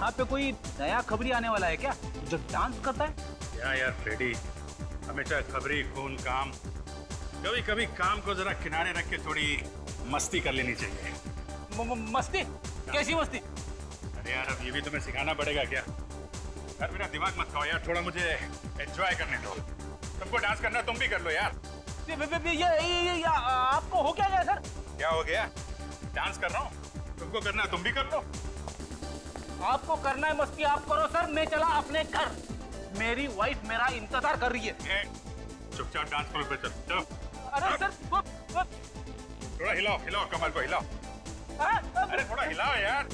यहाँ पे कोई नया खबरी आने वाला है क्या जो डांस करता है? क्या यार फ्रेडी, हमेशा खबरी खून काम। कभी कभी काम को जरा किनारे रख के थोड़ी मस्ती कर लेनी चाहिए। मस्ती? कैसी मस्ती? अरे यार अब ये भी तुम्हें सिखाना पड़ेगा क्या? यार मेरा दिमाग मत खाओ यार, थोड़ा मुझे एंजॉय करने दो। तुमको डांस करना तुम भी कर लो यार। ये आपको हो क्या गया सर? क्या हो गया? डांस कर रहा हूँ, तुमको करना तुम भी कर लो। आपको करना है मस्ती आप करो सर, मैं चला अपने घर। मेरी वाइफ मेरा इंतजार कर रही है। चुपचाप डांस फ्लोर पे चल। चलो। अरे सर थोड़ा हिलाओ हिलाओ, कमर को हिलाओ। अरे थोड़ा हिलाओ यार।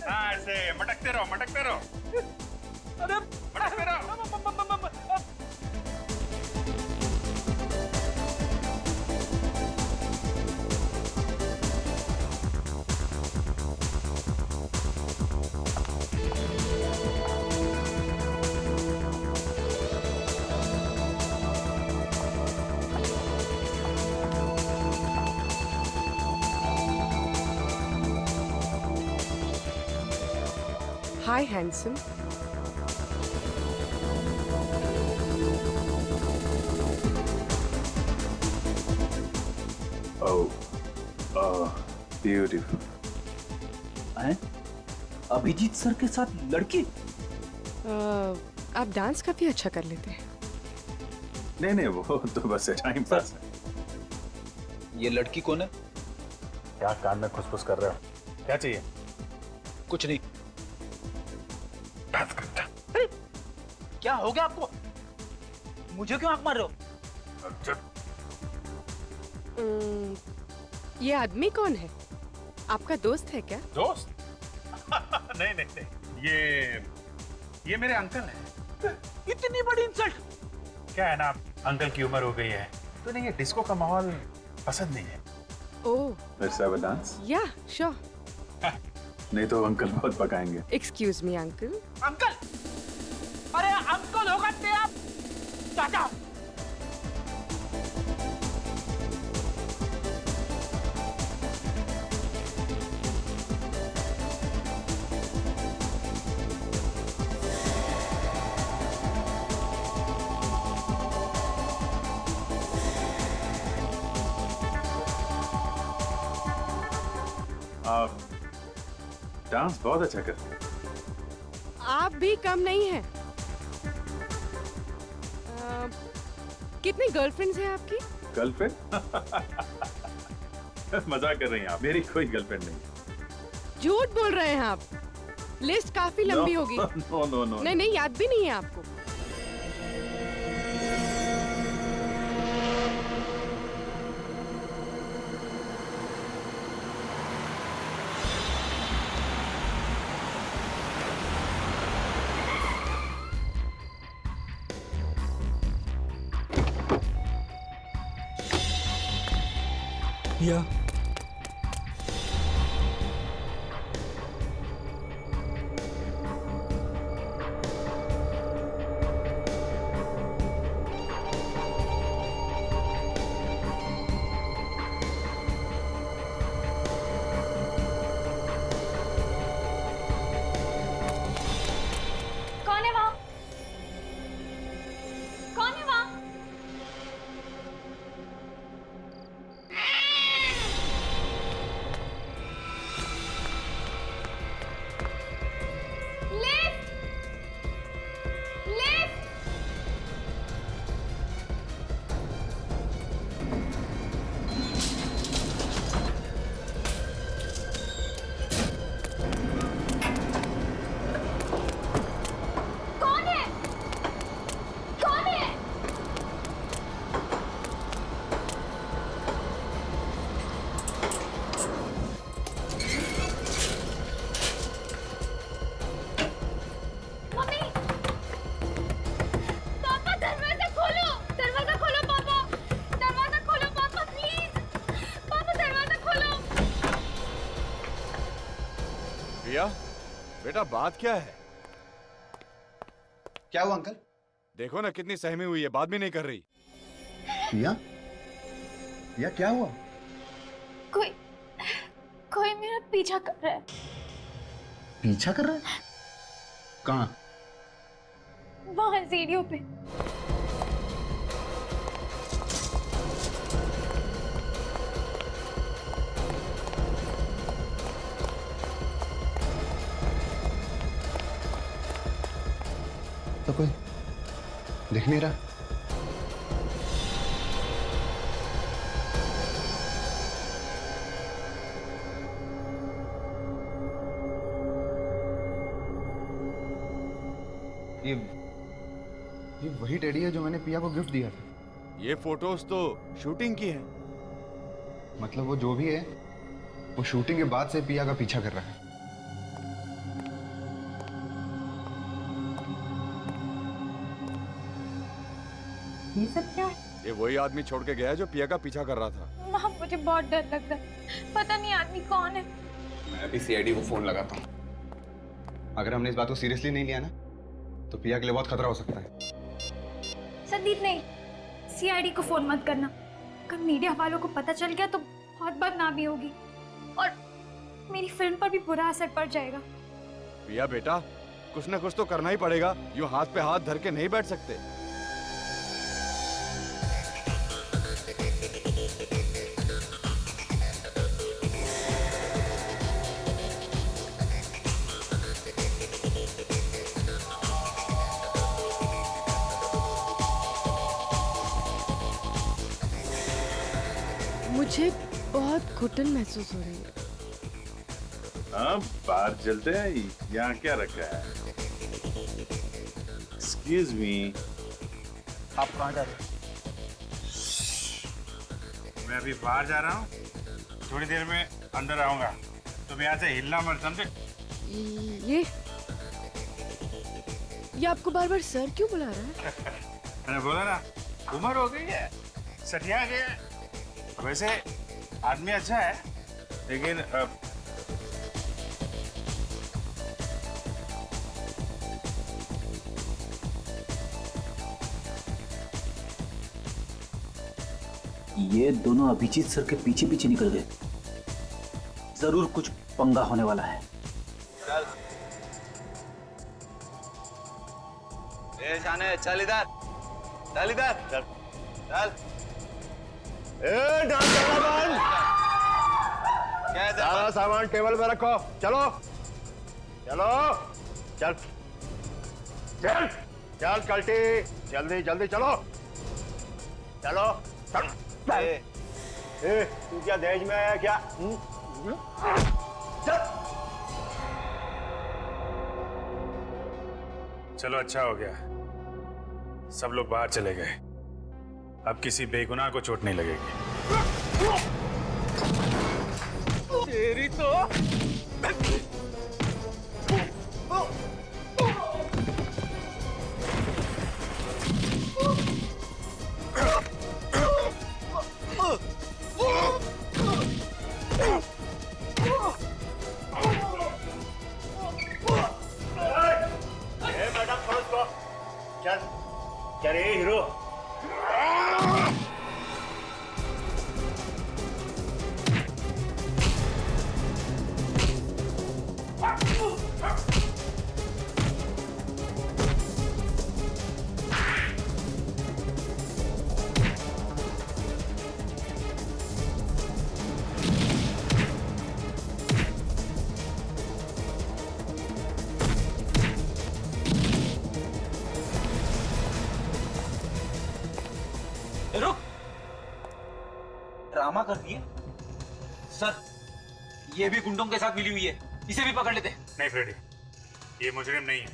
हाँ ऐसे मटकते रहो मटकते रहो। अरे मटकते रहो। Hi, handsome. Oh, beautiful. हैं? अभिजीत सर के साथ लड़की? आप डांस काफी अच्छा कर लेते हैं। नहीं नहीं, वो तो बस टाइम पास है। ये लड़की कौन है? क्या कान में खुसफुस कर रहे हो? क्या चाहिए? कुछ नहीं। डांस करता। अरे क्या हो गया आपको? मुझे क्यों आंख मार रहे हो? ये आदमी कौन है? आपका दोस्त है क्या? दोस्त? नहीं नहीं नहीं, ये मेरे अंकल हैं। इतनी बड़ी इंसल्ट! क्या है ना, अंकल की उम्र हो गई है तो नहीं, ये डिस्को का माहौल पसंद नहीं है। ओह, Let's have a dance? या श्योर। नहीं तो अंकल बहुत पकाएंगे। Excuse me uncle. अंकल? अरे अंकल होगा तेरा चाचा। आप डांस बहुत अच्छा करते हैं। आप भी कम नहीं हैं। कितनी गर्लफ्रेंड्स हैं आपकी? गर्लफ्रेंड? मजाक कर रही हैं आप? मेरी कोई गर्लफ्रेंड नहीं है। झूठ बोल रहे हैं आप। लिस्ट काफी लंबी होगी। No no no. नहीं नहीं, याद भी नहीं है आपको। या कौन है वहाँ? कौन है वहाँ? लिफ्ट! लिफ्ट! कौन है? कौन है? मम्मी! पापा दरवाजा खोलो! दरवाजा खोलो पापा! दरवाजा खोलो पापा प्लीज! पापा दरवाजा खोलो! रिया, बेटा बात क्या है? क्या हुआ अंकल? देखो ना कितनी सहमी हुई है, बात भी नहीं कर रही। या क्या हुआ? कोई कोई मेरा पीछा कर रहा है। पीछा कर रहा है? कहाँ? वहां सीढ़ियों पे। तो कोई दिख नहीं रहा। ये वही टेडी है जो मैंने पिया को गिफ्ट दिया था। ये फोटोज तो शूटिंग की है। मतलब वो जो भी है वो शूटिंग के बाद से पिया का पीछा कर रहा है। ये सब क्या है? ये वही आदमी छोड़ के गया है जो पिया का पीछा कर रहा था। माँ मुझे बहुत डर लग रहा है, पता नहीं आदमी कौन है। मैं अभी सीआईडी को फोन लगाता हूँ। अगर हमने इस बात को सीरियसली नहीं लिया ना तो पिया के लिए बहुत खतरा हो सकता है। संदीप नहीं, सीआईडी को फोन मत करना। अगर मीडिया वालों को पता चल गया तो बहुत बदनामी होगी और मेरी फिल्म पर भी बुरा असर पड़ जाएगा। पिया बेटा, कुछ ना कुछ तो करना ही पड़ेगा। यूं हाथ पे हाथ धर के नहीं बैठ सकते। मुझे बहुत घुटन महसूस हो रही है। हाँ, बाहर चलते हैं। यहाँ क्या रखा है? Excuse me. आप कहाँ जा रहे हैं? मैं अभी बाहर जा रहा हूँ, थोड़ी देर में अंदर आऊंगा। तुम यहाँ से हिलना मत, समझे? ये आपको बार बार सर क्यों बुला रहा है? मैंने बोला ना, उम्र हो गई है, सठिया गया है। वैसे आदमी अच्छा है, लेकिन ये दोनों अभिजीत सर के पीछे पीछे निकल गए। जरूर कुछ पंगा होने वाला है। शाने चल इधर, चल इधर, चल चल। डांस करना बंद। क्या है सारा सामान टेबल पे रखो। चलो चलो चल चल चल कल्टी, जल्दी जल्दी चलो चलो चल। तू क्या दहेज में आया क्या? चल। चलो अच्छा हो गया, सब लोग बाहर चले गए। अब किसी बेगुनाह को चोट नहीं लगेगी। तेरी तो चल चल हीरो। रुक, ड्रामा कर दिए सर। ये भी गुंडों के साथ मिली हुई है, इसे भी पकड़ लेते। नहीं फ्रेडी, ये मुजरिम नहीं है,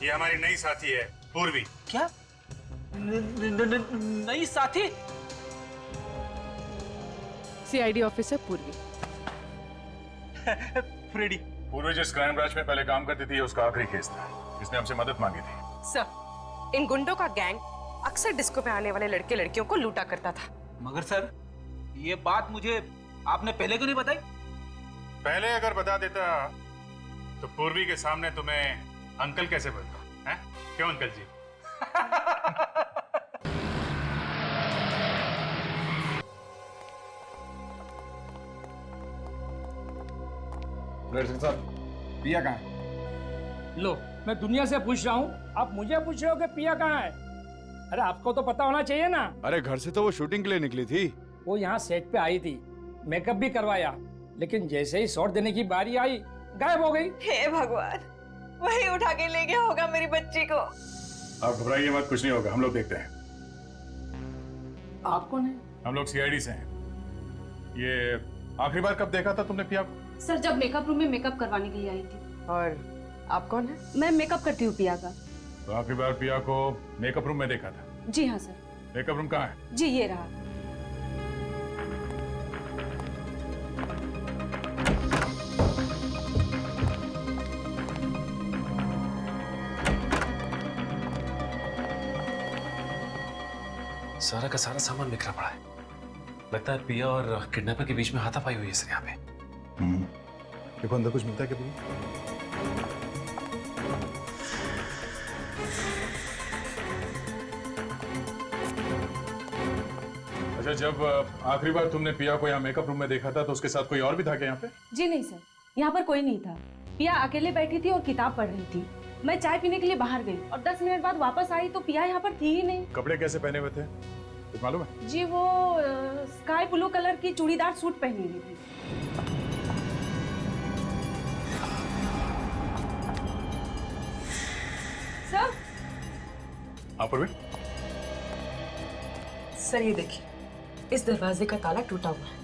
ये हमारी नई साथी है पूर्वी। क्या? नई साथी? सीआईडी ऑफिसर पूर्वी। फ्रेडी। पूर्वी जिस क्राइम ब्रांच में पहले काम करती थी, उसका आखिरी केस था, इसने हमसे मदद मांगी थी। सर, इन गुंडों का गैंग अक्सर डिस्को पे आने वाले लड़के लड़कियों को लूटा करता था। मगर सर, ये बात मुझे आपने पहले क्यों नहीं बताई? पहले अगर बता देता तो पूर्वी के सामने तुम्हें अंकल कैसे बोलता है? क्यों अंकल जी? डायरेक्टर साहब, पिया कहाँ है? लो, मैं दुनिया से पूछ रहा हूँ, आप मुझे पूछ रहे हो कि पिया कहाँ है? अरे आपको तो पता होना चाहिए ना। अरे घर से तो वो शूटिंग के लिए निकली थी। वो यहाँ सेट पे आई थी, मेकअप भी करवाया, लेकिन जैसे ही शॉट देने की बारी आई गायब हो गई। हे भगवान, वही उठा के ले गया होगा मेरी बच्ची को। आप घबराइए मत, कुछ नहीं होगा, हम लोग देखते हैं। आप कौन है? हम लोग सीआईडी से हैं। ये आखिरी बार कब देखा था तुमने पिया को? सर जब मेकअप रूम में मेकअप करवाने के लिए आई थी। और आप कौन है? मैं मेकअप करती हूँ पिया का। तो आखिरी बार पिया को मेकअप रूम में देखा था? जी हाँ सर। मेकअप रूम कहाँ है? जी ये रहा। सारा का सारा सामान बिखरा पड़ा है। लगता है पिया और किडनैपर के बीच में हाथापाई हुई है सर यहाँ पे। देखो अंदर कुछ मिलता है क्या तुम्हें? अच्छा, जब आखिरी बार तुमने पिया को यहाँ मेकअप रूम में देखा था तो उसके साथ कोई और भी था क्या यहाँ पे? जी नहीं सर, यहाँ पर कोई नहीं था। पिया अकेले बैठी थी और किताब पढ़ रही थी। मैं चाय पीने के लिए बाहर गई और 10 मिनट बाद वापस आई तो पिया यहाँ पर थी ही नहीं। कपड़े कैसे पहने हुए थे कुछ मालूम है? जी वो स्काई ब्लू कलर की चूड़ीदार सूट पहनी हुई थी। सर आप भी? सर ये देखिए, इस दरवाजे का ताला टूटा हुआ है।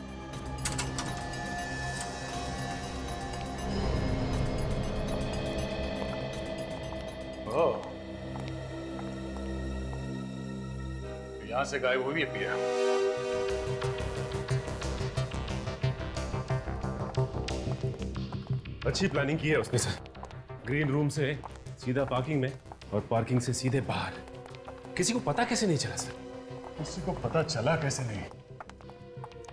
ओह, यहाँ से गायब हुई है पिया। अच्छी प्लानिंग की है उसने सर। ग्रीन रूम से सीधा पार्किंग में और पार्किंग से सीधे बाहर। किसी को पता कैसे नहीं चला सर? किसी को पता चला कैसे नहीं?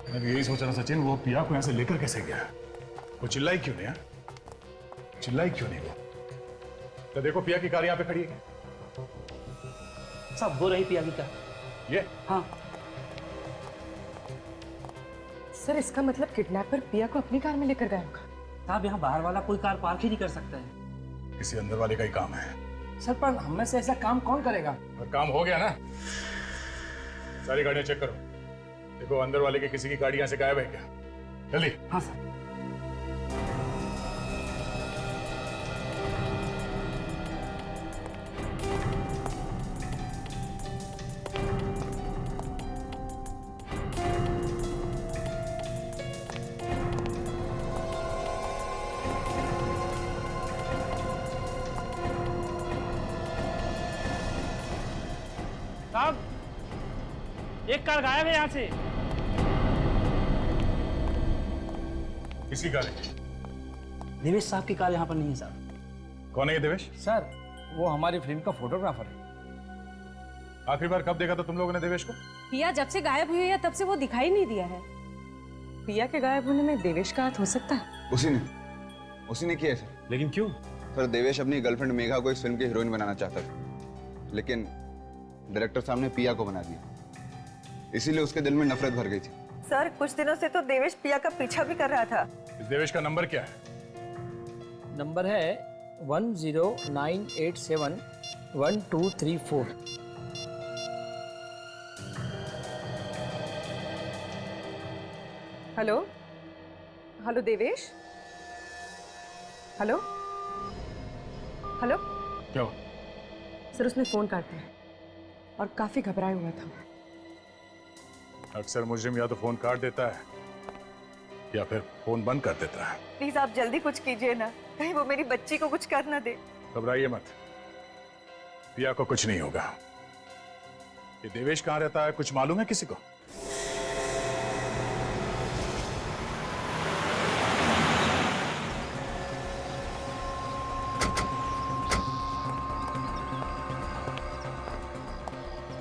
मैं भी यही सोच रहा सचिन, वो पिया को यहाँ से लेकर कैसे गया? वो चिल्लाई क्यों नहीं? चिल्लाई क्यों नहीं वो? तो देखो पिया की कार यहाँ पे खड़ी है। सब हो रही पिया की कार। ये? हाँ सर इसका मतलब किडनैपर पिया को अपनी कार में लेकर गया होगा। साहब, यहाँ बाहर वाला कोई कार पार्क ही नहीं कर सकता है। किसी अंदर वाले का ही काम है। सर पर हम में से ऐसा काम कौन करेगा? और काम हो गया ना? सारी गाड़ियां चेक करो, देखो अंदर वाले की किसी की गाड़ी यहाँ से गायब है क्या? जल्दी। हाँ सर। साहब, एक कार गायब है यहाँ से। किसकी कार है? देवेश साहब की कार यहाँ पर नहीं है साहब। कौन है ये देवेश? सर वो हमारी फिल्म का फोटोग्राफर है। आखिरी बार कब देखा था तुम लोगों ने देवेश को? पिया जब से गायब हुई है तब से वो दिखाई नहीं दिया है। पिया के गायब होने में देवेश का हाथ हो सकता है? उसी ने किया है सर। लेकिन क्यों? सर देवेश अपनी गर्लफ्रेंड मेघा को इस फिल्म की हीरोइन बनाना चाहता था, लेकिन डायरेक्टर साहब ने पिया को बना दिया, इसीलिए उसके दिल में नफरत भर गई थी। सर कुछ दिनों से तो देवेश पिया का पीछा भी कर रहा था। इस देवेश का नंबर क्या है? नंबर है 1098711234। Hello hello Devesh, hello hello. क्या हुआ? सर उसने फोन काट दिया और काफी घबराया हुआ था। अक्सर मुजरिम या तो फोन काट देता है या फिर फोन बंद कर देता है। प्लीज आप जल्दी कुछ कीजिए ना, कहीं वो मेरी बच्ची को कुछ कर ना दे। घबराइए मत, पिया को कुछ नहीं होगा। ये देवेश कहाँ रहता है, कुछ मालूम है किसी को?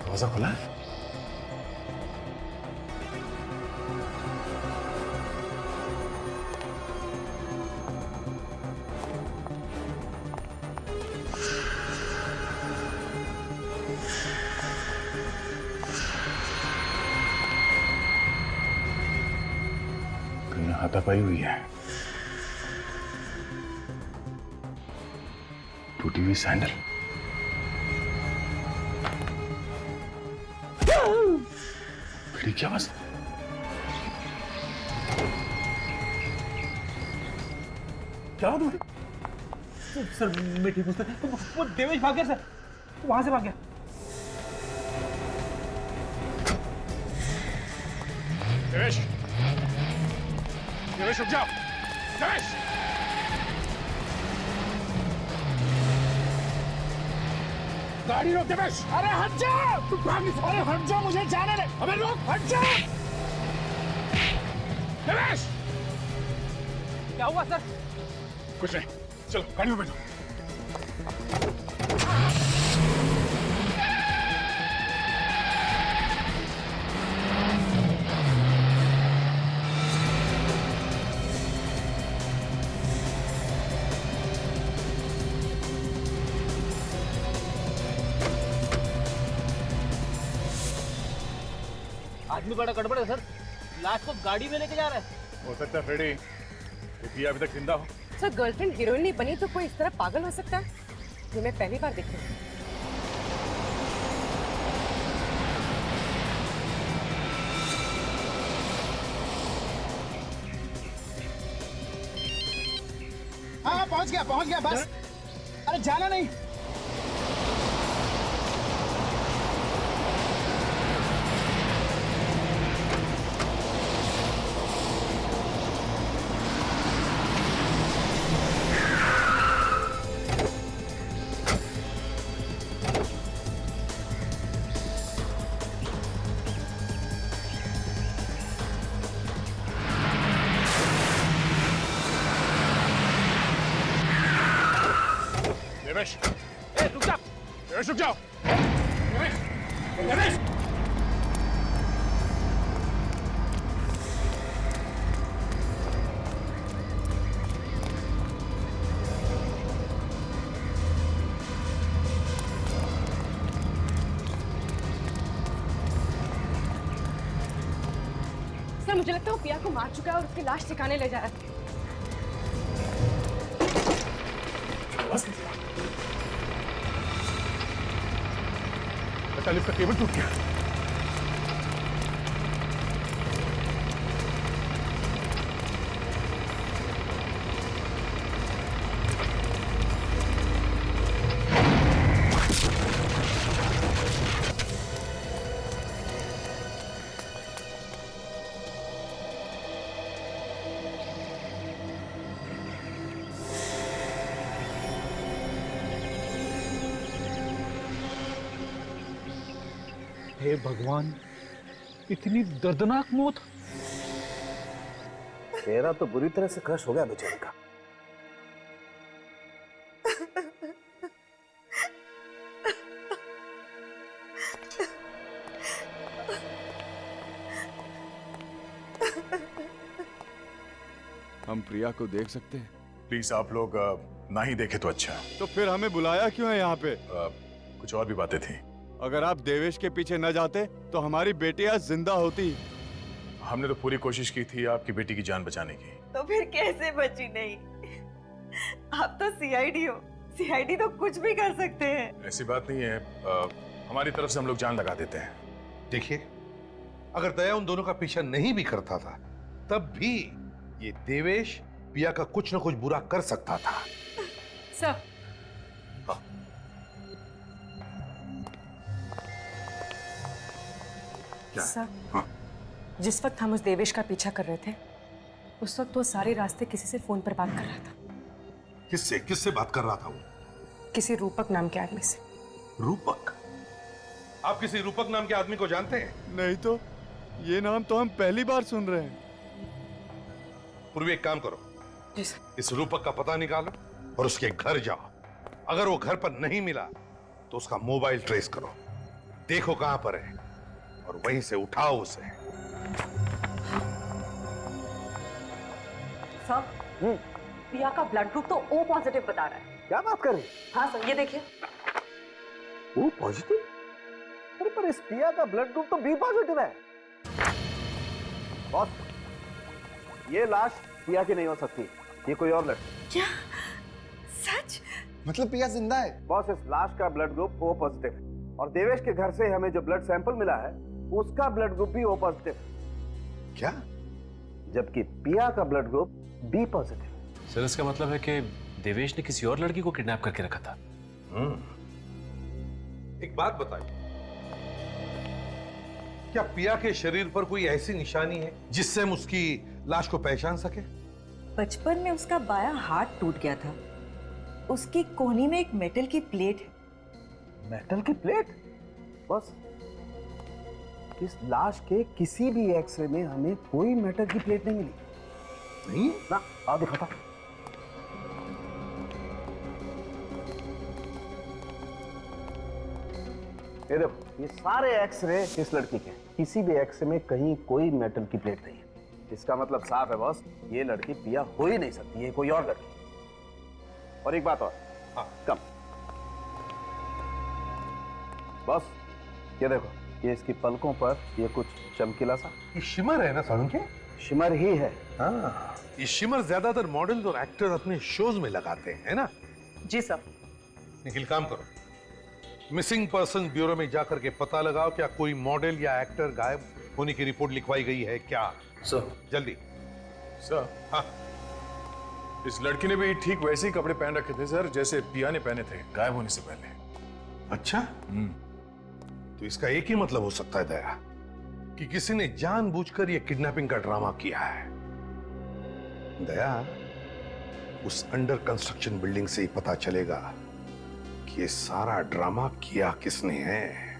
दरवाजा खुला है? हाथापाई हुई है। टूटी हुई सैंडल। बेटी क्या आवाज? क्या हुआ तुम्हें? सर मैं ठीक हूँ सर। वो देवेश भाग गया सर, वहां से भाग गया। देवेश, देवेश रुक जाओ। देवेश, गाड़ी रोक देवेश। अरे हट जा, तू भाग नहीं। अरे हट जा, मुझे जाने दे। अबे रोक, हट जा। देवेश, क्या हुआ सर? कुछ नहीं, चलो गाड़ी में बैठो। आदमी बड़ा गड़बड़ है सर, लाश को गाड़ी में लेके जा रहा है। हो सकता है फ्रेडी ये पिया अभी तक जिंदा हो। सर गर्लफ्रेंड हीरोइन नहीं बनी तो कोई इस तरह पागल हो सकता है? ये मैं पहली बार देख रही हूँ। हाँ पहुंच गया बस। अरे जाना नहीं। देवेश, रुक जा। देवेश रुक जाओ। देवेश, देवेश। सर मुझे लगता है वो पिया को मार चुका है और उसकी लाश ठिकाने ले जा रहा है। लिफ्ट का केबल टूट गया। हे भगवान, इतनी दर्दनाक मौत। चेहरा तो बुरी तरह से क्रश हो गया बेचारे का। हम प्रिया को देख सकते हैं? प्लीज आप लोग ना ही देखे तो अच्छा। तो फिर हमें बुलाया क्यों है यहाँ पे? कुछ और भी बातें थी। अगर आप देवेश के पीछे न जाते तो हमारी बेटी आज जिंदा होती। हमने तो पूरी कोशिश की थी आपकी बेटी की जान बचाने की। तो फिर कैसे बची नहीं? आप तो सीआईडी हो, सीआईडी तो कुछ भी कर सकते हैं। ऐसी बात नहीं है, हमारी तरफ से हम लोग जान लगा देते हैं। देखिए, अगर दया उन दोनों का पीछा नहीं भी करता था तब भी ये देवेश पिया का कुछ न कुछ बुरा कर सकता था। सर सर, जिस वक्त हम उस देवेश का पीछा कर रहे थे उस वक्त वो सारे रास्ते किसी से फोन पर बात कर रहा था। किससे किससे बात कर रहा था वो? किसी रूपक नाम के आदमी से। रूपक? आप किसी रूपक नाम के आदमी को जानते हैं? नहीं तो, ये नाम तो हम पहली बार सुन रहे हैं। पूर्वी एक काम करो, जी सर। इस रूपक का पता निकालो और उसके घर जाओ। अगर वो घर पर नहीं मिला तो उसका मोबाइल ट्रेस करो, देखो कहां पर है और वहीं से उठाओ उसे। सर, पिया का ब्लड ग्रुप तो O पॉजिटिव बता रहा है। क्या बात कर रही? हाँ सर, ये देखिए। O positive? अरे पर इस पिया का ब्लड ग्रुप तो B पॉजिटिव है। बॉस, ये लाश पिया की नहीं हो सकती, ये कोई और लड़की। क्या? सच? मतलब पिया जिंदा है? बॉस, इस लाश का ब्लड ग्रुप O पॉजिटिव है और देवेश के घर से हमें जो ब्लड सैंपल मिला है उसका ब्लड ग्रुप भी O पॉजिटिव है। क्या? जबकि पिया का blood group B positive. Sir इसका मतलब है कि देवेश ने किसी और लड़की को किडनैप करके रखा था। एक बात बताइए, क्या पिया के शरीर पर कोई ऐसी निशानी है जिससे हम उसकी लाश को पहचान सके? बचपन में उसका बायां हाथ टूट गया था। उसकी कोहनी में एक मेटल की प्लेट है। मेटल की प्लेट? बस इस लाश के किसी भी एक्सरे में हमें कोई मेटल की प्लेट नहीं मिली। नहीं ना, आओ दिखाता। ये देखो, ये सारे एक्सरे इस लड़की के, किसी भी एक्सरे में कहीं कोई मेटल की प्लेट नहीं है। इसका मतलब साफ है बॉस, ये लड़की पिया हो ही नहीं सकती, ये कोई और लड़की। और एक बात और, हाँ कम बॉस, ये देखो, ये इसकी पलकों पर ये कुछ चमकीला सा, ये शिमर है ना सारुण के? शिमर ही है। हाँ, ये शिमर ज्यादातर मॉडल और एक्टर अपने शोज में लगाते हैं, है ना? जी सर। निखिल, काम करो, मिसिंग पर्सन ब्यूरो में जाकर के पता लगाओ क्या कोई मॉडल या एक्टर गायब होने की रिपोर्ट लिखवाई गई है क्या? सर। जल्दी। सर। हाँ। इस लड़की ने भी ठीक वैसे ही कपड़े पहन रखे थे सर जैसे पिया ने पहने थे गायब होने से पहले। अच्छा? तो इसका एक ही मतलब हो सकता है दया, कि किसी ने जानबूझकर यह किडनैपिंग का ड्रामा किया है। दया, उस अंडर कंस्ट्रक्शन बिल्डिंग से ही पता चलेगा कि ये सारा ड्रामा किया किसने है।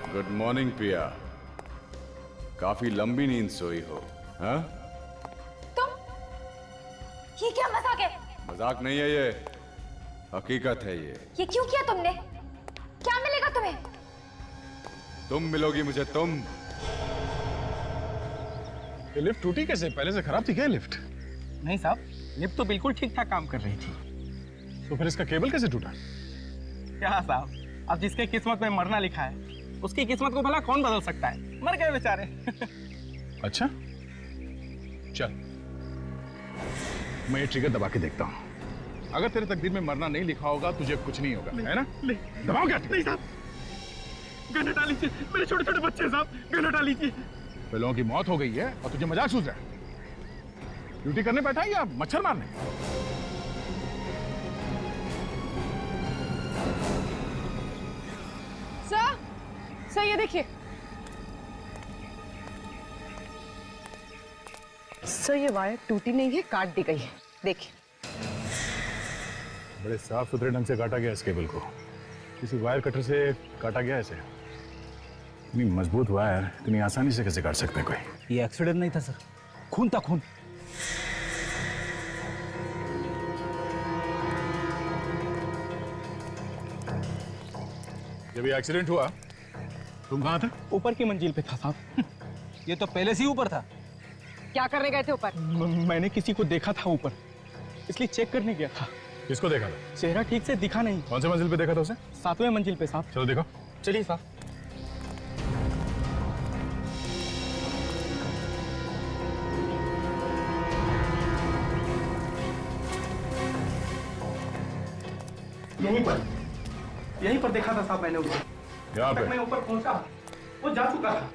गुड मॉर्निंग पिया, काफी लंबी नींद सोई हो। हाँ? तुम, ये क्या मजाक है? मजाक नहीं है ये, हकीकत है ये क्यों किया तुमने? क्या मिलेगा तुम्हें? तुम मिलोगी मुझे, तुम। ये लिफ्ट टूटी कैसे? पहले से खराब थी क्या लिफ्ट? नहीं साहब, लिफ्ट तो बिल्कुल ठीक ठाक काम कर रही थी। तो फिर इसका केबल कैसे टूटा? क्या साहब, अब जिसके किस्मत में मरना लिखा है उसकी किस्मत को भला कौन बदल सकता है? मर गए बेचारे। अच्छा, चल मैं ये ट्रिगर दबा के देखता हूं। अगर तेरे तकदीर में मरना नहीं लिखा होगा तुझे कुछ नहीं होगा, है ना? दबाओ क्या? नहीं साहब, गन हटा लीजिए, मेरे छोटे छोटे बच्चे साहब, गन हटा लीजिए। तो लोगों की मौत हो गई है और तुझे मजाक सूझ रहा है? ड्यूटी करने बैठा है या मच्छर मारने? सर ये देखिए। सर ये वायर टूटी नहीं है, काट दी गई है, देखिए। बड़े साफ सुथरे ढंग से काटा गया इस केबल को, किसी वायर कटर से काटा गया ऐसे। इतनी मजबूत वायर इतनी आसानी से कैसे काट सकते हैं कोई? ये एक्सीडेंट नहीं था सर, खून था, खून। जब ये एक्सीडेंट हुआ तुम कहाँ थे? ऊपर की मंजिल पे था साहब। ये तो पहले से ही ऊपर था। क्या करने गए थे ऊपर? मैंने किसी को देखा था ऊपर, इसलिए चेक करने गया था। किसको देखा था? चेहरा ठीक से दिखा नहीं। कौन से मंजिल पे देखा था उसे? 7वें मंजिल पे साहब। चलो देखो। चलिए साहब। यहीं पर देखा था साहब मैंने उसे। यहाँ पे? मैं ऊपर पहुंचा, वो जा चुका था।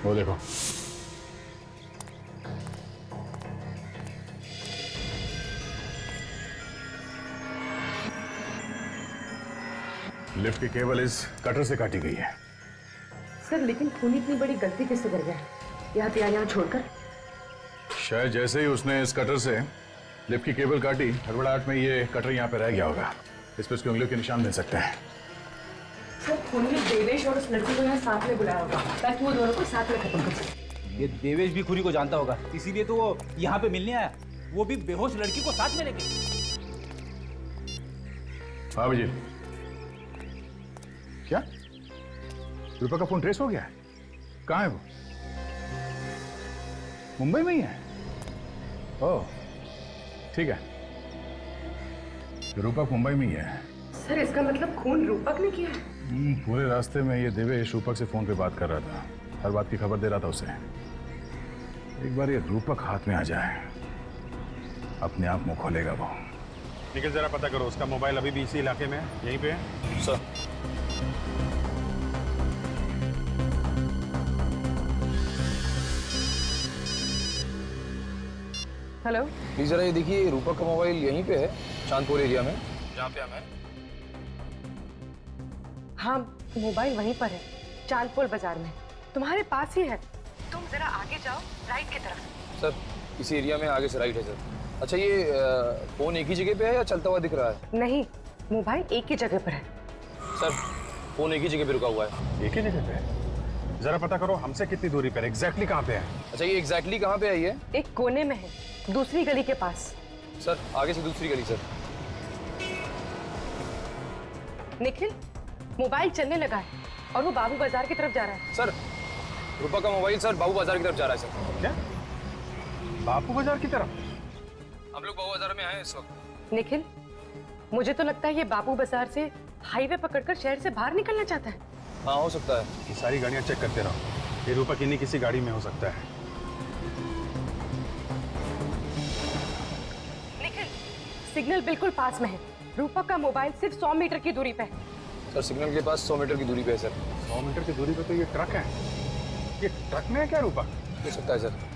वो देखो। लिफ्ट की केबल इस कटर से काटी गई है। सर लेकिन खूनी इतनी बड़ी गलती कैसे कर गया? यहाँ छोड़कर? शायद जैसे ही उसने इस कटर से लिफ्ट की केबल काटी, हड़बड़ाहट में ये कटर यहाँ पे रह गया होगा। इस पर उसकी उंगलियों के निशान मिल सकते हैं। सर, उन्होंने देवेश और उस लड़की को यहाँ साथ में बुलाया होगा ताकि वो दोनों को साथ में खत्म कर सके। ये देवेश भी खुरी को जानता होगा, इसीलिए तो वो यहाँ पे मिलने आया, वो भी बेहोश लड़की को साथ में लेके। हाँ विजय, क्या रूपा का फोन ट्रेस हो गया है? कहाँ है वो? मुंबई में ही है? ओह ठीक है, रूपक मुंबई में ही है। सर, इसका मतलब खून रूपक ने किया है? पूरे रास्ते में ये देवेश रूपक से फोन पे बात कर रहा था, हर बात की खबर दे रहा था उसे। एक बार ये रूपक हाथ में आ जाए, अपने आप मुंह खोलेगा वो। निखिल, जरा पता करो उसका मोबाइल अभी भी इसी इलाके में है, यहीं पे है? सर। हेलो, प्लीज जरा ये देखिए, रूपक का मोबाइल यहीं पे है, चांदपुर एरिया में, जहाँ पे हम हैं। हाँ, मोबाइल वहीं पर है, चांदपुर बाजार में, तुम्हारे पास ही है। तुम जरा आगे जाओ, राइट की तरफ। सर, इसी एरिया में आगे से राइट है सर। अच्छा, ये फोन एक ही जगह पे है या चलता हुआ दिख रहा है? नहीं, मोबाइल एक ही जगह पर है। सर, फोन एक ही जगह पे रुका हुआ है। एक ही जगह पे है? जरा पता करो हमसे कितनी दूरी पर, एग्जैक्टली कहाँ पे है? अच्छा, ये एग्जैक्टली कहाँ पे है ये? एक कोने में है, दूसरी गली के पास। सर, आगे से दूसरी गली सर। निखिल, मोबाइल चलने लगा है और वो बाबू बाजार की तरफ जा रहा है। सर, रूपक का मोबाइल सर बाबू बाजार की तरफ जा रहा है सर। क्या? बापू बाजार की तरफ? हम लोग बाबू बाजार में आए इस वक्त। निखिल, मुझे तो लगता है ये बाबू बाजार से हाईवे पकड़कर शहर से बाहर निकलना चाहता है। हाँ, हो सकता है। ये सारी गाड़ियां चेक करते रहो, ये रूपक इन्हीं किसी गाड़ी में हो सकता है। निखिल, सिग्नल बिल्कुल पास में है, रूपक का मोबाइल सिर्फ 100 मीटर की दूरी पे है। सर, सिग्नल के पास 100 मीटर की दूरी पे है सर। 100 मीटर की दूरी पे तो ये ट्रक है। ये ट्रक में है क्या रूपक? हो सकता है सर।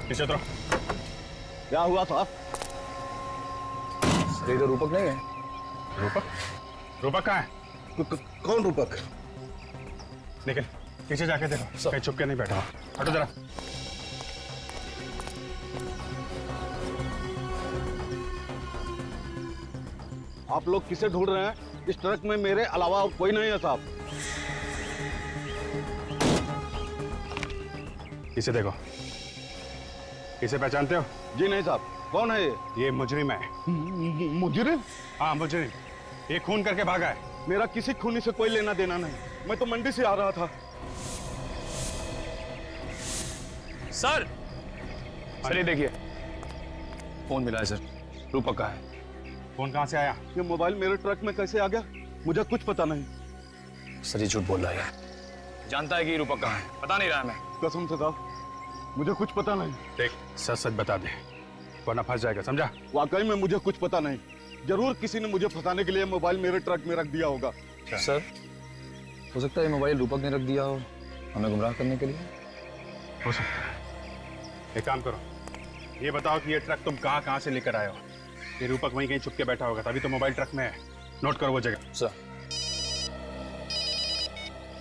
पीछे उतरो। क्या हुआ था? सर, ये तो रूपक नहीं है। रूपक? रूपक कहाँ है? कौन रूपक? निखिल, पीछे जाके देखो, कहीं छुप के नहीं बैठा हो। हटो जरा। आप लोग किसे ढूंढ रहे हैं? इस ट्रक में मेरे अलावा और कोई नहीं है साहब। इसे देखो, इसे पहचानते हो? जी नहीं साहब। कौन है ये? ये मुजरिम है। मुजरिम? हाँ, मुजरिम। ये खून करके भागा है। मेरा किसी खूनी से कोई लेना देना नहीं, मैं तो मंडी से आ रहा था। सर, सर ये देखिए, फोन मिला है सर, रूपक का है। फोन कहाँ से आया? ये मोबाइल मेरे ट्रक में कैसे आ गया, मुझे कुछ पता नहीं। सर, ये झूठ बोल रहा है, जानता है कि ये रूपक कहाँ है, पता नहीं रहा मैं। कसम से साहब, मुझे कुछ पता नहीं। देख, सच सच बता दे, वरना फंस जाएगा, समझा? वाकई में मुझे कुछ पता नहीं। जरूर किसी ने मुझे फंसाने के लिए मोबाइल मेरे ट्रक में रख दिया होगा। सर, हो सकता है ये मोबाइल रूपक ने रख दिया हो हमें गुमराह करने के लिए। हो सकता है। एक काम करो, ये बताओ कि ये ट्रक तुम कहाँ कहाँ से लेकर आए हो? ये रूपक वहीं कहीं छुप के बैठा होगा, तभी तो मोबाइल ट्रक में है। नोट करो वो जगह। सर।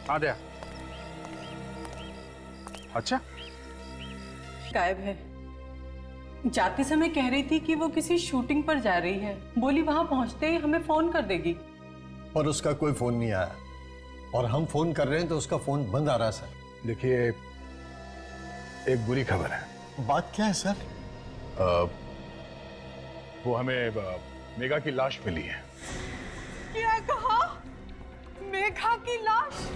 हाँ दया। अच्छा, गायब है। जाते समय कह रही थी कि वो किसी शूटिंग पर जा रही है, बोली वहां पहुंचते ही हमें फोन कर देगी। पर उसका कोई फोन नहीं आया और हम फोन कर रहे हैं तो उसका फोन बंद आ रहा है सर। देखिए, एक बुरी खबर है। बात क्या है सर? वो हमें मेघा की लाश मिली है। क्या कहा? मेघा की लाश?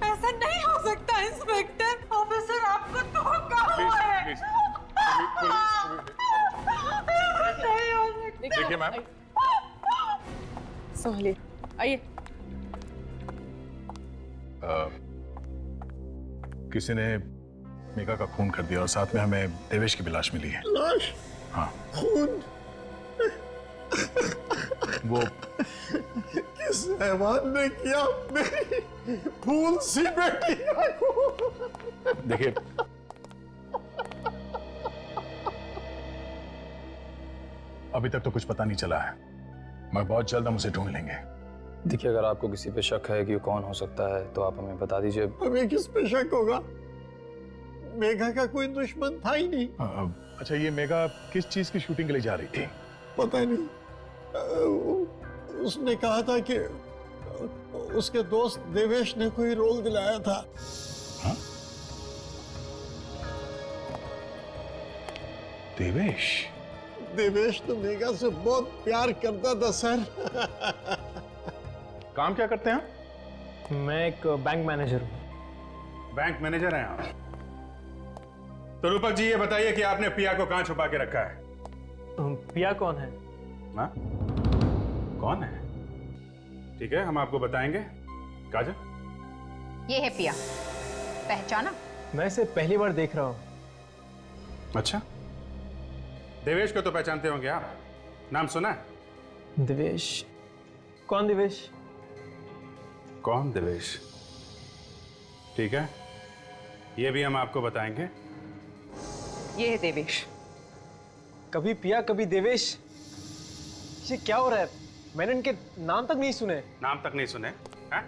ऐसा नहीं हो सकता इंस्पेक्टर। ऑफिसर, आपको धोखा हुआ है। नहीं हो सकता। देखिए मैम, संभलिए, आइए। किसी ने मेघा का खून कर दिया और साथ में हमें देवेश की भी लाश मिली है। लाश? हाँ। खून? वो किस हैवान ने किया मेरी फूल सी बेटी को? देखिए, अभी तक तो कुछ पता नहीं चला है, मगर बहुत जल्द हम उसे ढूंढ लेंगे। देखिए, अगर आपको किसी पे शक है कि वो कौन हो सकता है तो आप हमें बता दीजिए। हमें किस पे शक होगा? मेघा का कोई दुश्मन था ही नहीं। अच्छा, ये मेघा किस चीज की शूटिंग के लिए जा रही थी? पता नहीं, उसने कहा था कि उसके दोस्त देवेश ने कोई रोल दिलाया था। हाँ? देवेश? देवेश तो मेघा से बहुत प्यार करता था सर। काम क्या करते हैं? मैं एक बैंक मैनेजर हूँ। बैंक मैनेजर हैं आप? तो रूपक जी, ये बताइए कि आपने पिया को कहां छुपा के रखा है? पिया कौन है? हाँ? कौन है? ठीक है, हम आपको बताएंगे। काजल, ये है पिया, पहचाना? मैं इसे पहली बार देख रहा हूँ। अच्छा, देवेश को तो पहचानते होंगे आप, नाम सुना है? देवेश? कौन देवेश? कौन देवेश? ठीक है, ये भी हम आपको बताएंगे। ये है देवेश। कभी पिया कभी देवेश, ये क्या हो रहा है? मैंने इनके नाम तक नहीं सुने। नाम तक नहीं सुने? हैं?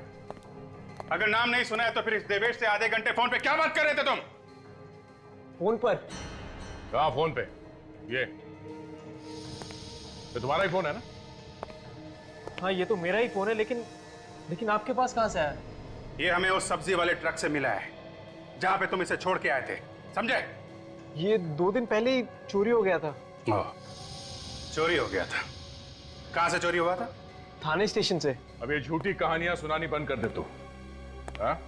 अगर नाम नहीं सुना है तो फिर इस देवेश से आधे घंटे फोन पे क्या बात कर रहे थे तुम? फोन पर? कहाँ फोन पे? ये तुम्हारा ही फोन है ना? हाँ, ये तो मेरा ही फोन है, लेकिन आपके पास कहाँ से आया? ये हमें उस सब्जी वाले ट्रक से मिला है जहां पे तुम इसे छोड़ के आए थे, समझे? ये 2 दिन पहले ही चोरी हो गया था। चोरी हो गया था? कहां से चोरी हुआ था? थाने स्टेशन से। अब ये झूठी कहानियां सुनानी बंद कर दे तू। हाँ?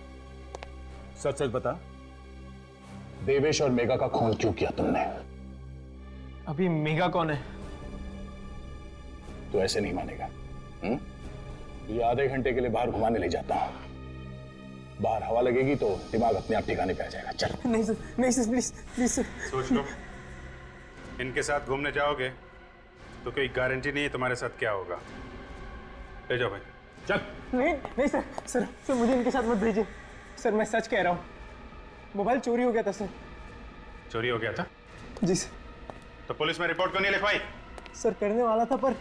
सच सच बता, देवेश और मेघा का खून क्यों किया तुमने? अभी मेघा कौन है? तो ऐसे नहीं मानेगा। ये आधे घंटे के लिए बाहर घुमाने ले जाता हूं, बाहर हवा लगेगी तो दिमाग अपने आप ठिकाने पे आ जाएगा। चल। नहीं सर, नहीं सर, प्लीज प्लीज सर। सोच लो, इनके साथ घूमने जाओगे तो कोई गारंटी नहीं है तुम्हारे साथ क्या होगा। ले जाओ भाई, चल। नहीं नहीं सर, सर मुझे इनके साथ मत भेजिए सर, मैं सच कह रहा हूँ। मोबाइल चोरी हो गया था सर। चोरी हो गया था? जी सर। तो पुलिस में रिपोर्ट क्यों नहीं लिखवाई? सर करने वाला था, पर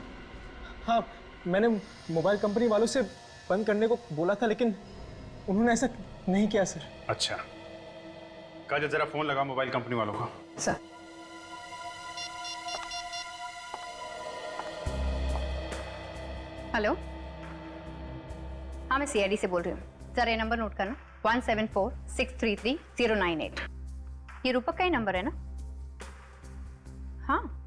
हाँ, मैंने मोबाइल कंपनी वालों से बंद करने को बोला था, लेकिन उन्होंने ऐसा नहीं किया सर। अच्छा, काजल जरा फोन लगा मोबाइल कंपनी वालों को। सर। हेलो, हाँ मैं सीआईडी से बोल रही हूँ। सर ये नंबर नोट करना, 1746333098। ये रूपक का ही नंबर है ना? हाँ।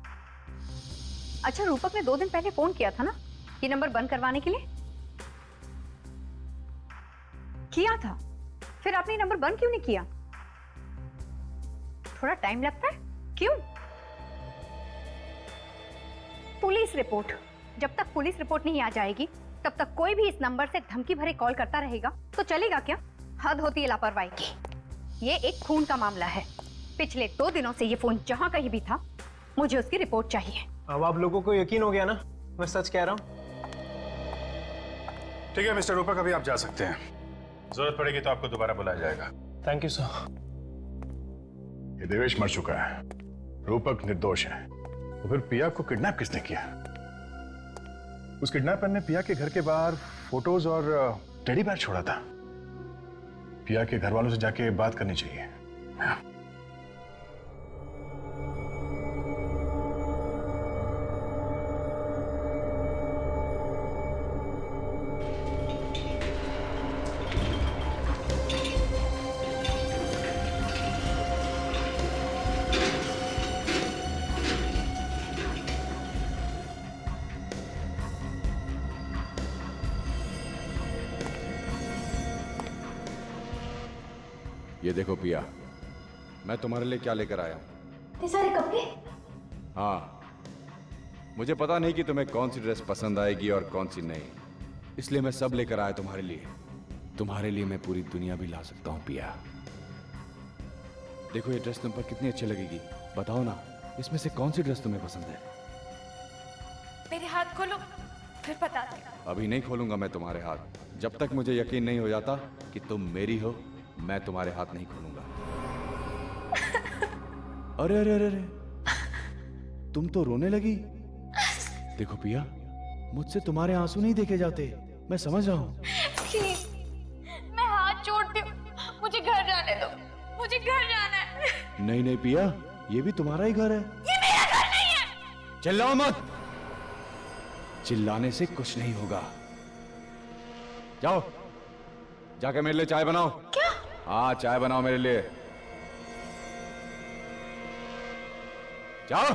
अच्छा, रूपक ने 2 दिन पहले फोन किया था ना ये नंबर बंद करवाने के लिए? किया था? फिर आपने ये नंबर बंद क्यों नहीं किया? थोड़ा टाइम लगता है, क्यों? पुलिस रिपोर्ट, जब तक पुलिस रिपोर्ट नहीं आ जाएगी तब तक कोई भी इस नंबर से धमकी भरे कॉल करता रहेगा तो चलेगा क्या? हद होती है लापरवाही की। ये एक खून का मामला है। पिछले 2 दिनों से ये फोन जहां कहीं भी था, मुझे उसकी रिपोर्ट चाहिए। अब आप लोगों को यकीन हो गया ना, मैं सच कह रहा हूँ। ठीक है मिस्टर रूपक, अभी आप जा सकते हैं। जरूरत पड़ेगी तो आपको दोबारा बुलाया जाएगा। Thank you sir. ये देवेश मर चुका है, रूपक निर्दोष है। तो फिर पिया को किडनैप किसने किया? उस किडनैपर ने पिया के घर के बाहर फोटोज और टेडी बेयर छोड़ा था। पिया के घर वालों से जाके बात करनी चाहिए। ये देखो पिया, मैं तुम्हारे लिए क्या लेकर आया हूं। इतने सारे कपड़े? हाँ, मुझे पता नहीं कि तुम्हें कौन सी ड्रेस पसंद आएगी और कौन सी नहीं, इसलिए मैं सब लेकर आया तुम्हारे लिए। तुम्हारे लिए मैं पूरी दुनिया भी ला सकता हूं पिया। देखो ये ड्रेस तुम पर कितनी अच्छी लगेगी, बताओ ना इसमें से कौन सी ड्रेस तुम्हें पसंद है? मेरे हाथ खोलो, फिर बता दो। अभी नहीं खोलूंगा मैं तुम्हारे हाथ, जब तक मुझे यकीन नहीं हो जाता कि तुम मेरी हो, मैं तुम्हारे हाथ नहीं खोलूंगा। अरे अरे अरे अरे, तुम तो रोने लगी। देखो पिया, मुझसे तुम्हारे आंसू नहीं देखे जाते, मैं समझ रहा हूँ। प्लीज, मैं हाथ जोड़ती हूँ, मुझे घर जाने दो, मुझे घर जाना है। नहीं नहीं पिया, ये भी तुम्हारा ही घर है। ये मेरा घर नहीं है। चिल्लाओ मत, चिल्लाने से कुछ नहीं होगा। जाओ, जाके मेरे लिए चाय बनाओ। क्या? हाँ, चाय बनाओ मेरे लिए, जाओ।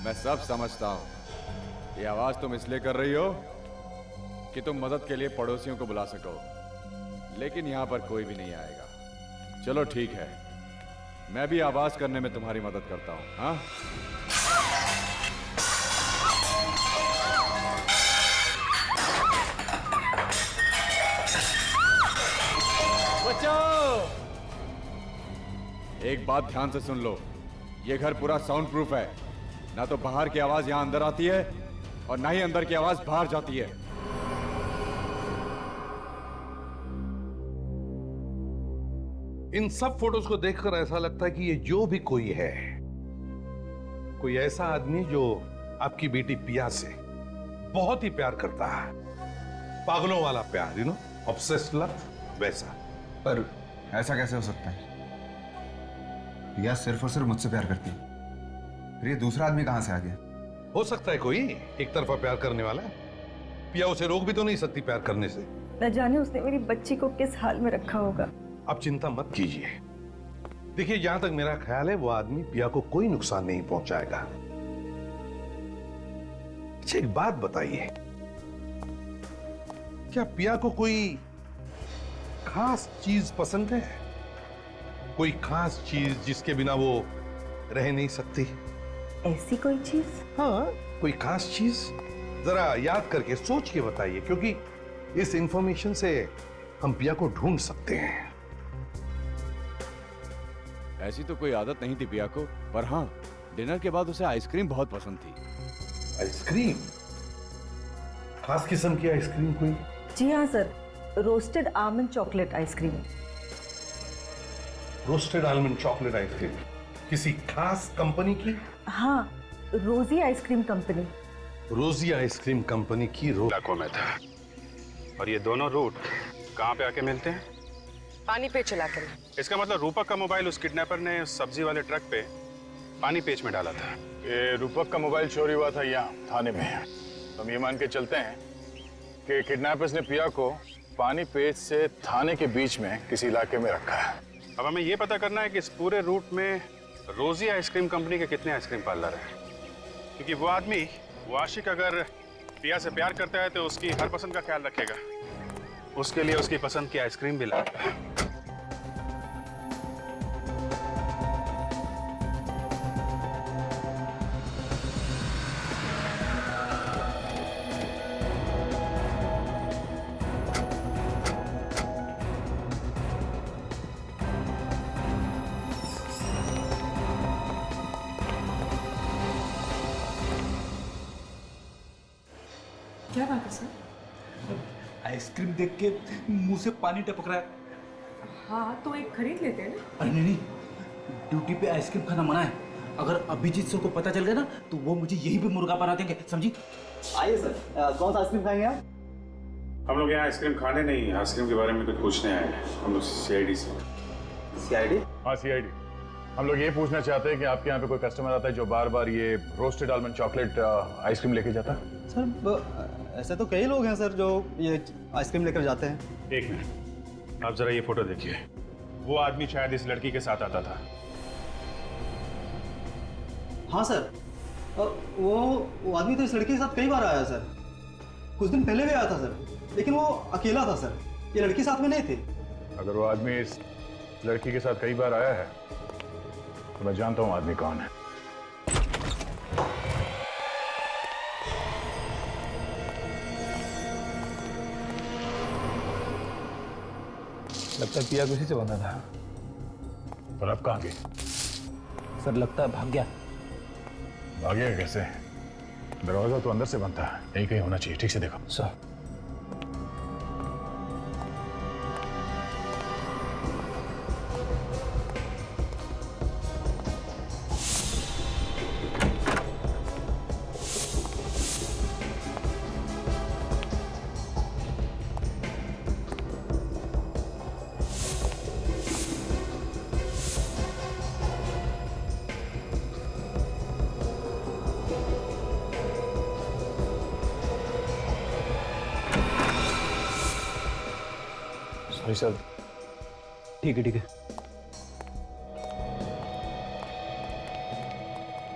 मैं सब समझता हूं। ये आवाज तुम इसलिए कर रही हो कि तुम मदद के लिए पड़ोसियों को बुला सको, लेकिन यहां पर कोई भी नहीं आएगा। चलो ठीक है, मैं भी आवाज करने में तुम्हारी मदद करता हूं। हाँ, बचाओ। एक बात ध्यान से सुन लो, ये घर पूरा साउंड प्रूफ है, ना तो बाहर की आवाज यहां अंदर आती है और ना ही अंदर की आवाज बाहर जाती है। इन सब फोटोज को देखकर ऐसा लगता है कि ये जो भी कोई है, कोई ऐसा आदमी जो आपकी बेटी पिया से बहुत ही प्यार करता है, पागलों वाला प्यार, यू नो, ऑब्सेस्ड लव, वैसा। पर ऐसा कैसे हो सकता है? पिया सिर्फ और सिर्फ मुझसे प्यार करती है, फिर ये दूसरा आदमी कहां से आ गया? हो सकता है कोई एक तरफा प्यार करने वाला। पिया उसे रोक भी तो नहीं सकती प्यार करने से। न जाने उसने मेरी बच्ची को किस हाल में रखा होगा। आप चिंता मत कीजिए। देखिए, जहां तक मेरा ख्याल है वो आदमी पिया को कोई नुकसान नहीं पहुंचाएगा। अच्छा, एक बात बताइए, क्या पिया को कोई खास चीज पसंद है? कोई खास चीज जिसके बिना वो रह नहीं सकती? ऐसी कोई चीज? हाँ, कोई खास चीज जरा याद करके सोच के बताइए, क्योंकि इस इंफॉर्मेशन से हम पिया को ढूंढ सकते हैं। ऐसी तो कोई आदत नहीं थी पिया को, पर हाँ, डिनर के बाद उसे आइसक्रीम बहुत पसंद थी। आइसक्रीम? खास किस्म की आइसक्रीम कोई? जी हाँ sir, roasted almond chocolate ice cream. Roasted almond chocolate ice cream किसी खास कंपनी की? हाँ, रोजी आइसक्रीम कंपनी। रोजी आइसक्रीम कंपनी की इलाकों में था। और ये दोनों रूट कहाँ पे आके मिलते हैं? पानी पे चला कर। इसका मतलब रूपक का मोबाइल उस किडनैपर ने उस सब्जी वाले ट्रक पे पानी पेच में डाला था। ये रूपक का मोबाइल चोरी हुआ था यहाँ थाने में। हम ये मान के चलते हैं कि किडनैपर्स ने पिया को पानी पेच से थाने के बीच में किसी इलाके में रखा है। अब हमें ये पता करना है कि इस पूरे रूट में रोजी आइसक्रीम कंपनी के कितने आइसक्रीम पार्लर हैं, क्योंकि वो आदमी, वो आशिक, अगर पिया से प्यार करता है तो उसकी हर पसंद का ख्याल रखेगा। उसके लिए उसकी पसंद की आइसक्रीम भी लाएगा। क्या बात है सर? आइसक्रीम देख के मुंह से पानी टपक रहा है। हाँ, तो एक खरीद लेते हैं ना। अरे नहीं, ड्यूटी पे आइसक्रीम खाना मना है। अगर अभिजीत सर को पता चल गया ना तो वो मुझे यहीं पे मुर्गा बना देंगे, समझी? आइए सर, कौन सा आइसक्रीम खाएंगे आप? हम लोग यहाँ आइसक्रीम खाने नहीं, आइसक्रीम के बारे में कुछ पूछने आए हैं। हम लोग CID से। CID? हाँ, CID। हम लोग ये पूछना चाहते हैं कि आपके यहाँ पे कोई कस्टमर आता है जो बार बार ये रोस्टेड आलमंड चॉकलेट आइसक्रीम लेके जाता है? सर ऐसे तो कई लोग हैं सर जो ये आइसक्रीम लेकर जाते हैं। एक मिनट, आप जरा ये फोटो देखिए। वो आदमी शायद इस लड़की के साथ आता था। हाँ सर, वो आदमी तो इस लड़की के साथ कई बार आया सर। कुछ दिन पहले भी आया था सर, लेकिन वो अकेला था सर, ये लड़की साथ में नहीं थी। अगर वो आदमी इस लड़की के साथ कई बार आया है तो मैं जानता हूँ आदमी कौन है। लगता है पिया किसी से बंधा था। और अब कहाँ गई? सर लगता है भाग गया। भागेगा कैसे? दरवाजा तो अंदर से बंद था, यही कहीं होना चाहिए। ठीक से देखो। Sir sorry sir. ठीक है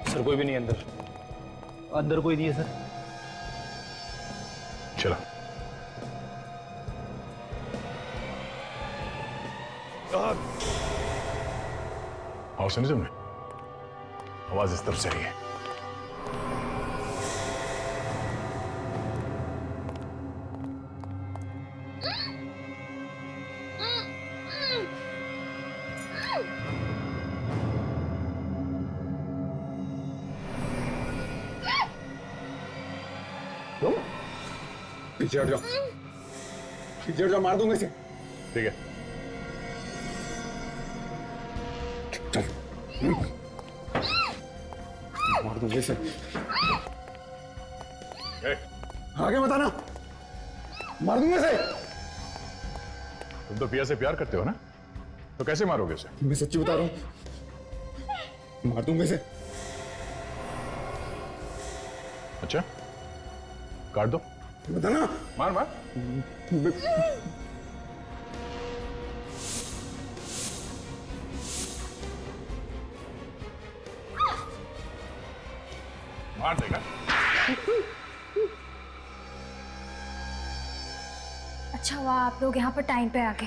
सर, कोई भी नहीं अंदर। अंदर कोई नहीं है सर। चलो। और सुनी तुमने? आवाज इस तरफ से आई है। पीछे हट जाओ, पीछे हट जाओ, मार दूंगा इसे। ठीक है। मार दूंगा इसे। आगे बताना, मार दूंगा इसे। तुम तो पिया से प्यार करते हो ना, तो कैसे मारोगे उसे? मैं सच्ची बता रहा हूं, मार दूंगा इसे। अच्छा, काट दो। बताना। मार मार। मार देगा। अच्छा हुआ आप लोग यहाँ पर टाइम पे आ गए,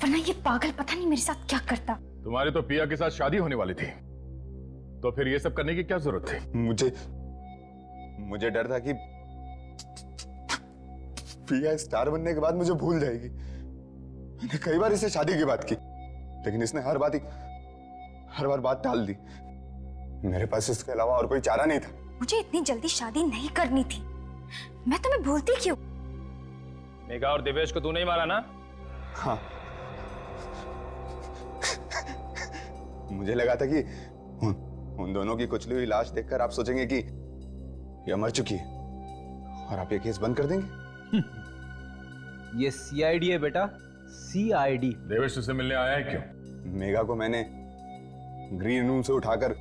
वरना ये पागल पता नहीं मेरे साथ क्या करता। तुम्हारी तो पिया के साथ शादी होने वाली थी, तो फिर ये सब करने की क्या जरूरत थी? मुझे डर था कि पिया स्टार बनने के बाद मुझे भूल जाएगी। मैंने कई बार इससे शादी की बात की, लेकिन इसने हर बार बात टाल दी। मेरे पास इसके अलावा और कोई चारा नहीं था। मुझे इतनी जल्दी शादी नहीं करनी थी। मैं तुम्हें भूलती क्यों? मेघा और देवेश को तू नहीं मारा ना? हाँ। मुझे लगा था कि उन दोनों की कुचली हुई लाश देखकर आप सोचेंगे कि यह मर चुकी है और आप ये केस बंद कर देंगे। ये सीआईडी है बेटा, सीआईडी। देवेश तुझसे मिलने आया है क्यों? मेघा को मैंने ग्रीन रूम से उठाकर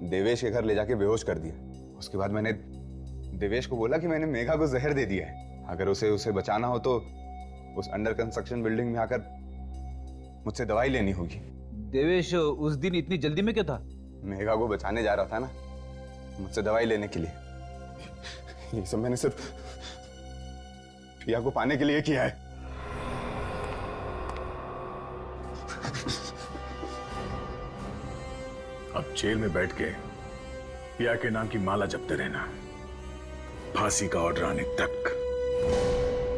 देवेश के घर ले जाके बेहोश कर दिया। उसके बाद मैंने देवेश को बोला कि मैंने मेघा को जहर दे दिया है, अगर उसे बचाना हो तो उस अंडर कंस्ट्रक्शन बिल्डिंग में आकर मुझसे दवाई लेनी होगी। देवेश उस दिन इतनी जल्दी में क्यों था? मेघा को बचाने जा रहा था ना, मुझसे दवाई लेने के लिए। ये सब मैंने सिर्फ पिया को पाने के लिए किया है। अब जेल में बैठ के पिया के नाम की माला जपते रहना, फांसी का ऑर्डर आने तक।